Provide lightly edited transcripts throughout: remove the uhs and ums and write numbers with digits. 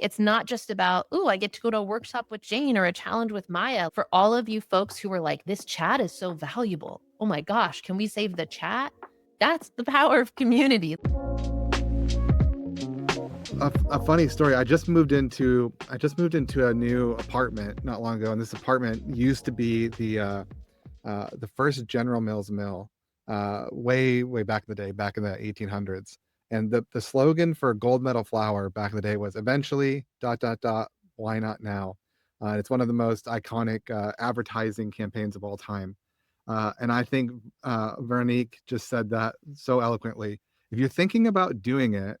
It's not just about, "Ooh, I get to go to a workshop with Jane or a challenge with Maya." For all of you folks who are like, "This chat is so valuable. Oh my gosh, can we save the chat?" That's the power of community. A funny story. I just moved into a new apartment not long ago, and this apartment used to be the first General Mills mill, way back in the day, back in the 1800s. And the slogan for gold medal flour back in the day was eventually dot dot dot. Why not now? It's one of the most iconic advertising campaigns of all time. And I think Veronique just said that so eloquently. If you're thinking about doing it,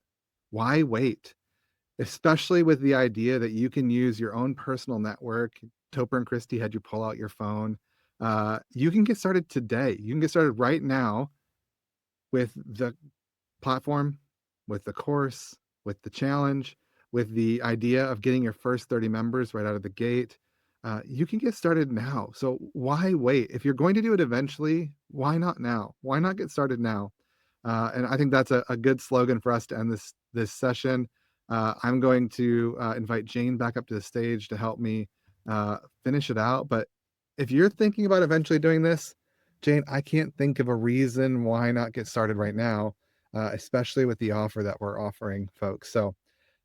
why wait? Especially with the idea that you can use your own personal network. Topher and Christie had you pull out your phone. You can get started today. You can get started right now with the platform, with the course, with the challenge, with the idea of getting your first 30 members right out of the gate. You can get started now. So why wait? If you're going to do it eventually, why not now? Why not get started now? And I think that's a good slogan for us to end this session. I'm going to invite Jane back up to the stage to help me finish it out. But if you're thinking about eventually doing this, Jane, I can't think of a reason why not get started right now, especially with the offer that we're offering folks. So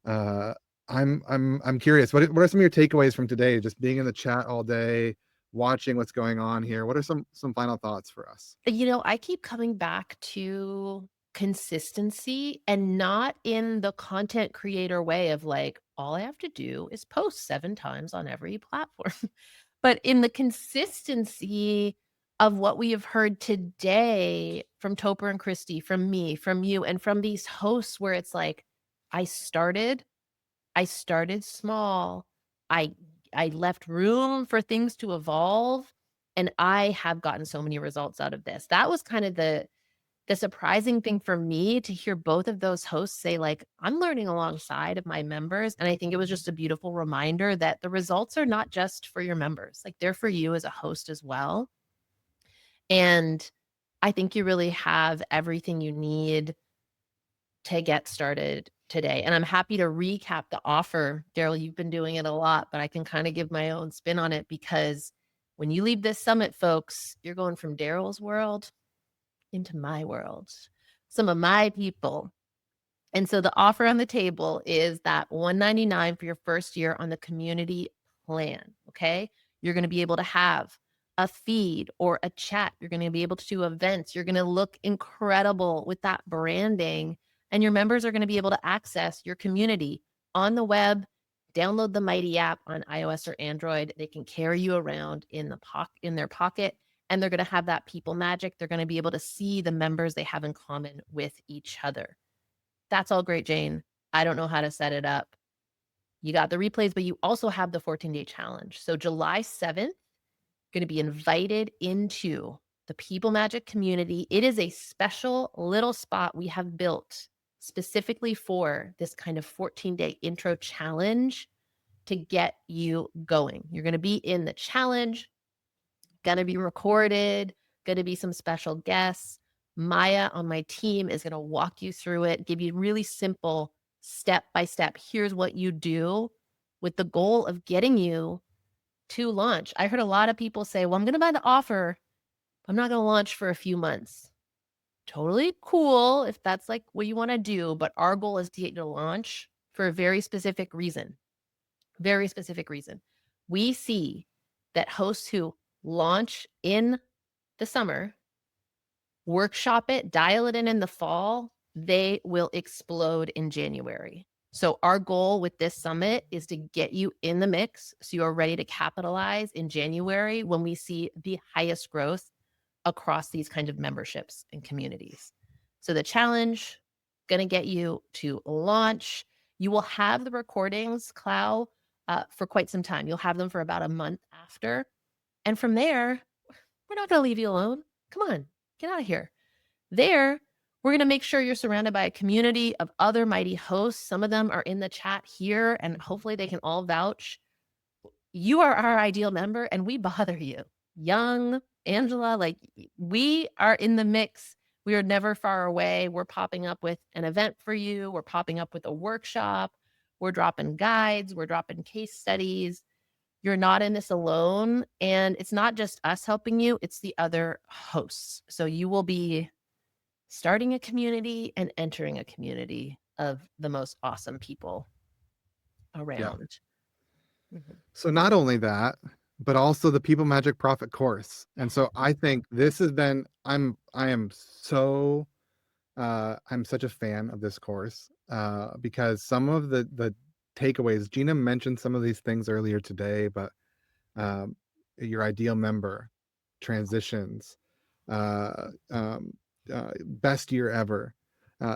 uh, I'm curious. What are some of your takeaways from today? Just being in the chat all day, watching what's going on here. What are some final thoughts for us? I keep coming back to consistency, and not in the content creator way of like, all I have to do is post 7 times on every platform, but in the consistency of what we have heard today from Topher and Christy, from me, from you, and from these hosts where it's like, I started I started small. I I left room for things to evolve, and I have gotten so many results out of this. That was kind of the surprising thing for me to hear both of those hosts say, like, "I'm learning alongside of my members," and I think it was just a beautiful reminder that the results are not just for your members, like, they're for you as a host as well, and I think you really have everything you need to get started today. And I'm happy to recap the offer. Daryl, you've been doing it a lot, but I can kind of give my own spin on it because when you leave this summit, folks, you're going from Daryl's world into my world, some of my people. And so the offer on the table is that 199 for your first year on the community plan. Okay. You're going to be able to have a feed or a chat. You're going to be able to do events. You're going to look incredible with that branding. And your members are going to be able to access your community on the web. Download the Mighty app on iOS or Android. They can carry you around in their pocket, and they're going to have that people magic. They're going to be able to see the members they have in common with each other. That's all great, Jane. I don't know how to set it up. You got the replays, but you also have the 14-day challenge. So July 7th, going to be invited into the People Magic community. It is a special little spot we have built specifically for this kind of 14-day intro challenge to get you going. You're going to be in the challenge, going to be recorded, going to be some special guests. Maya on my team is going to walk you through it, give you really simple step by step. Here's what you do with the goal of getting you to launch. I heard a lot of people say, well, I'm going to buy the offer. I'm not going to launch for a few months. Totally cool if that's like what you want to do. But our goal is to get you to launch for a very specific reason. Very specific reason. We see that hosts who launch in the summer, workshop it, dial it in the fall, they will explode in January. So our goal with this summit is to get you in the mix so you're ready to capitalize in January when we see the highest growth across these kind of memberships and communities. So the challenge going to get you to launch. You will have the recordings, Clow, for quite some time. You'll have them for about a month after. And from there, we're not going to leave you alone. Come on, get out of here. There, we're going to make sure you're surrounded by a community of other mighty hosts. Some of them are in the chat here, and hopefully they can all vouch. You are our ideal member, and we bother you. Young, Angela, like we are in the mix. We are never far away. We're popping up with an event for you. We're popping up with a workshop. We're dropping guides, we're dropping case studies. You're not in this alone, and it's not just us helping you, it's the other hosts. So you will be starting a community and entering a community of the most awesome people Yeah. around. Mhm. So not only that, but also the People Magic Profit course. And so I think this has been I am so I'm such a fan of this course because some of the takeaways Gina mentioned some of these things earlier today, but um, your ideal member, transitions, um, best year ever.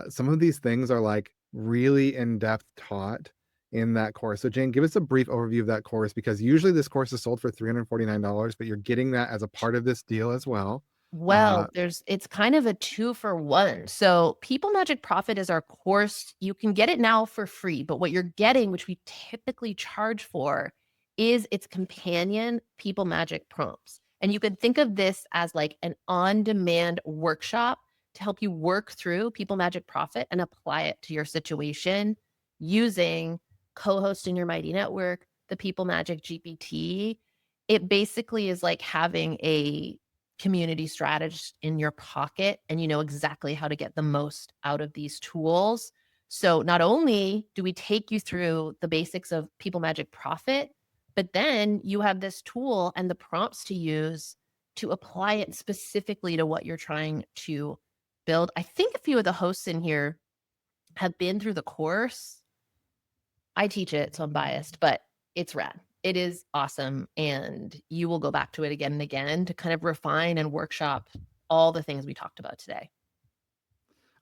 Some of these things are like really in depth taught in that course. So, Jane, give us a brief overview of that course because usually this course is sold for $349, but you're getting that as a part of this deal as well. Well, Uh, it's kind of a 2 for 1. So, People Magic Profit is our course. You can get it now for free, but what you're getting, which we typically charge for, is its companion People Magic prompts. And you could think of this as like an on-demand workshop to help you work through People Magic Profit and apply it to your situation using co-host in your Mighty Network, the People Magic GPT. It basically is like having a community strategist in your pocket and you know exactly how to get the most out of these tools. So not only do we take you through the basics of People Magic Profit, but then you have this tool and the prompts to use to apply it specifically to what you're trying to build. I think a few of the hosts in here have been through the course. I teach it, so I'm biased, but it's rad. It is awesome, and you will go back to it again and again to kind of refine and workshop all the things we talked about today.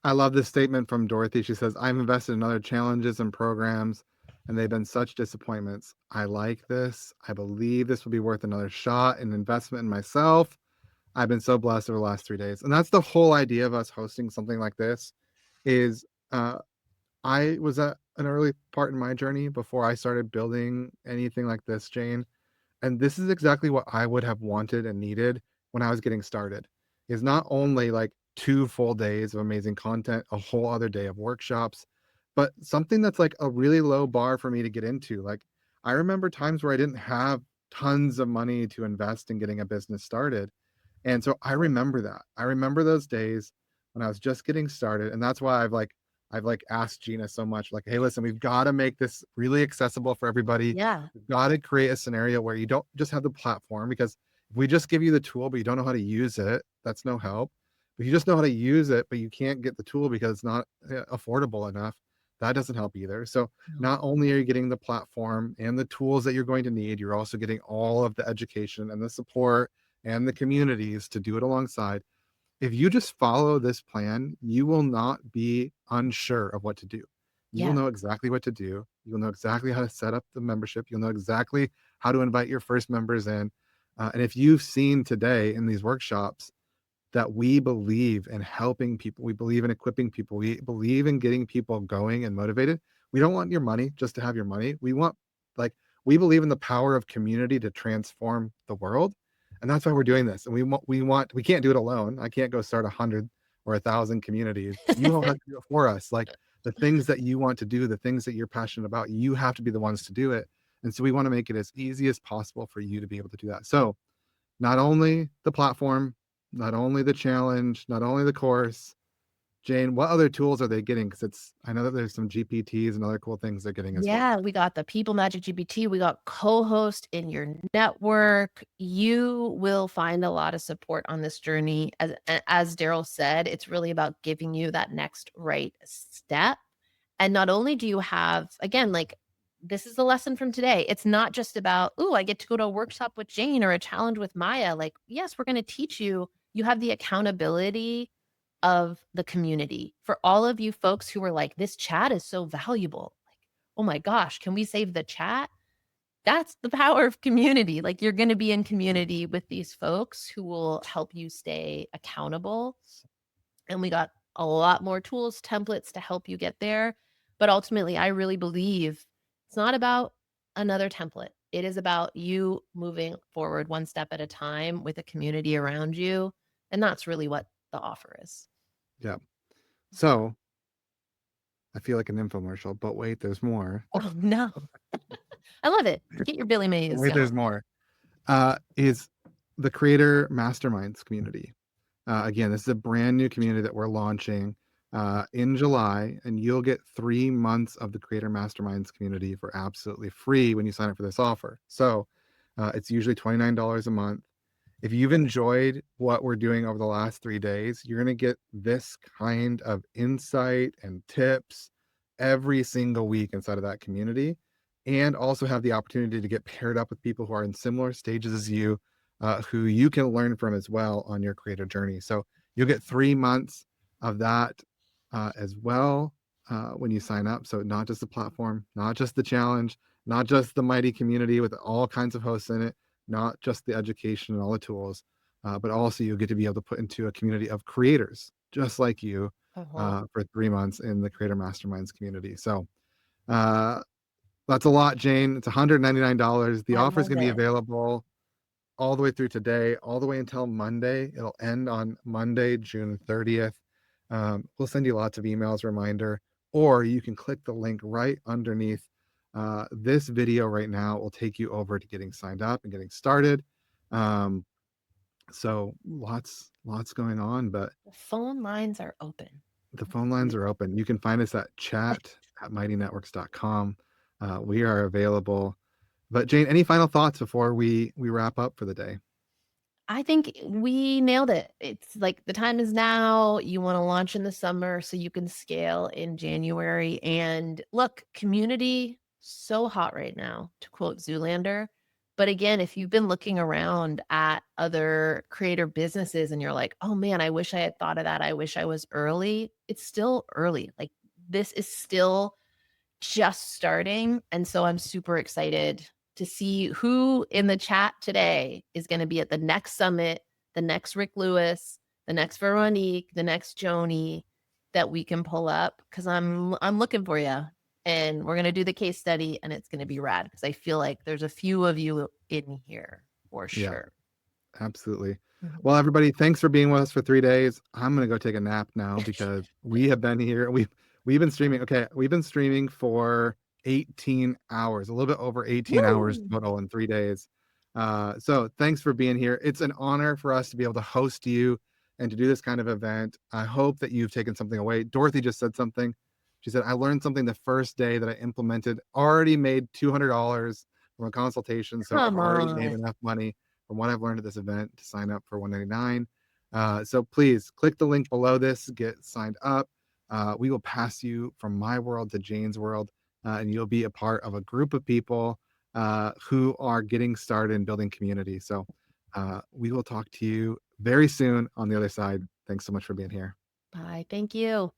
I love this statement from Dorothy. She says, "I've invested in other challenges and programs, and they've been such disappointments. I like this. I believe this will be worth another shot, an investment in myself. I've been so blessed over the last 3 days." And that's the whole idea of us hosting something like this is I was at an early part in my journey before I started building anything like this, Jane. And this is exactly what I would have wanted and needed when I was getting started, is not only like 2 full days of amazing content, a whole other day of workshops, but something that's like a really low bar for me to get into. Like, I remember times where I didn't have tons of money to invest in getting a business started. And so I remember that. I remember those days when I was just getting started, and that's why I've asked Gina so much, like, "Hey, listen, we've gotta make this really accessible for everybody. Yeah. We've gotta create a scenario where you don't just have the platform, because if we just give you the tool, but you don't know how to use it, that's no help. If you just know how to use it, but you can't get the tool because it's not, affordable enough, that doesn't help either. So, No. not only are you getting the platform and the tools that you're going to need, you're also getting all of the education and the support and the communities to do it alongside. If you just follow this plan, you will not be unsure of what to do. You will Yeah. know exactly what to do. You'll know exactly how to set up the membership. You'll know exactly how to invite your first members in. And if you've seen today in these workshops that we believe in helping people, we believe in equipping people, we believe in getting people going and motivated. We don't want your money just to have your money. We want, like, we believe in the power of community to transform the world. And that's why we're doing this. And we can't do it alone. I can't go start 100 or 1,000 communities. You all have to do it for us. Like, the things that you want to do, the things that you're passionate about, you have to be the ones to do it. And so we want to make it as easy as possible for you to be able to do that. So not only the platform, not only the challenge, not only the course. Jane, what other tools are they getting? Because I know that there's some GPTs and other cool things they're getting as well. Yeah, we got the People Magic GPT, we got co-host in your network. You will find a lot of support on this journey. As Daryl said, it's really about giving you that next right step. And not only do you have, again, like this is the lesson from today. It's not just about, oh, I get to go to a workshop with Jane or a challenge with Maya. Like, yes, we're going to teach you. You have the accountability of the community. For all of you folks who are like, this chat is so valuable. Like, oh my gosh, can we save the chat? That's the power of community. Like, you're going to be in community with these folks who will help you stay accountable, and we got a lot more tools, templates to help you get there. But ultimately, I really believe it's not about another template. It is about you moving forward one step at a time with a community around you. And that's really what the offer is. Yeah. So I feel like an infomercial, but wait, there's more. Oh, no. I love it. Get your Billy But Mays wait, going. there's more. Is the Creator Masterminds community. Again, this is a brand new community that we're launching in July, and you'll get 3 months of the Creator Masterminds community for absolutely free when you sign up for this offer. So it's usually $29 a month. If you've enjoyed what we're doing over the last 3 days, you're going to get this kind of insight and tips every single week inside of that community, and also have the opportunity to get paired up with people who are in similar stages as you, who you can learn from as well on your creative journey. So you'll get 3 months of that as well when you sign up. So not just the platform, not just the challenge, not just the mighty community with all kinds of hosts in it, not just the education and all the tools, but also you'll get to be able to put into a community of creators just like you Uh-huh. for 3 months in the Creator Masterminds community. So uh, that's a lot, Jane. It's $199. The I offer is love going to be it. available all the way through today, all the way until Monday. It'll end on Monday, June 30th. We'll send you lots of emails, reminder, or you can click the link right underneath this video right now. It will take you over to getting signed up and getting started. Um, so lots going on, but The phone lines are open. the Let's phone do lines are open. You can find us at chat@mightynetworks.com. We are available. But Jane, any final thoughts before we wrap up for the day? I think we nailed it. It's like the time is now. You want to launch in the summer so you can scale in January. And look, community so hot right now, to quote Zoolander. But again, if you've been looking around at other creator businesses and you're like, oh man, I wish I had thought of that. I wish I was early. It's still early. Like this is still just starting. And so I'm super excited to see who in the chat today is going to be at the next summit, the next Rick Lewis, the next Veronique, the next Joni that we can pull up because I'm looking for you. And we're going to do the case study and it's going to be rad because I feel like there's a few of you in here for Yeah. sure. Absolutely. Mhm. Well, everybody, thanks for being with us for 3 days. I'm gonna go take a nap now because we have been here. We've been streaming. Okay, we've been streaming for 18 hours, a little bit over 18 hours Woo! total in 3 days. So thanks for being here. It's an honor for us to be able to host you and to do this kind of event. I hope that you've taken something away. Dorothy just said something. She said, I learned something the first day that I implemented, already made $200 from a consultation. So I've Come already made on. enough money from what I've learned at this event to sign up for 199. So please click the link below this, get signed up. We will pass you from my world to Jane's world, and you'll be a part of a group of people who are getting started in building community. So we will talk to you very soon on the other side. Thanks so much for being here. Bye. Thank you.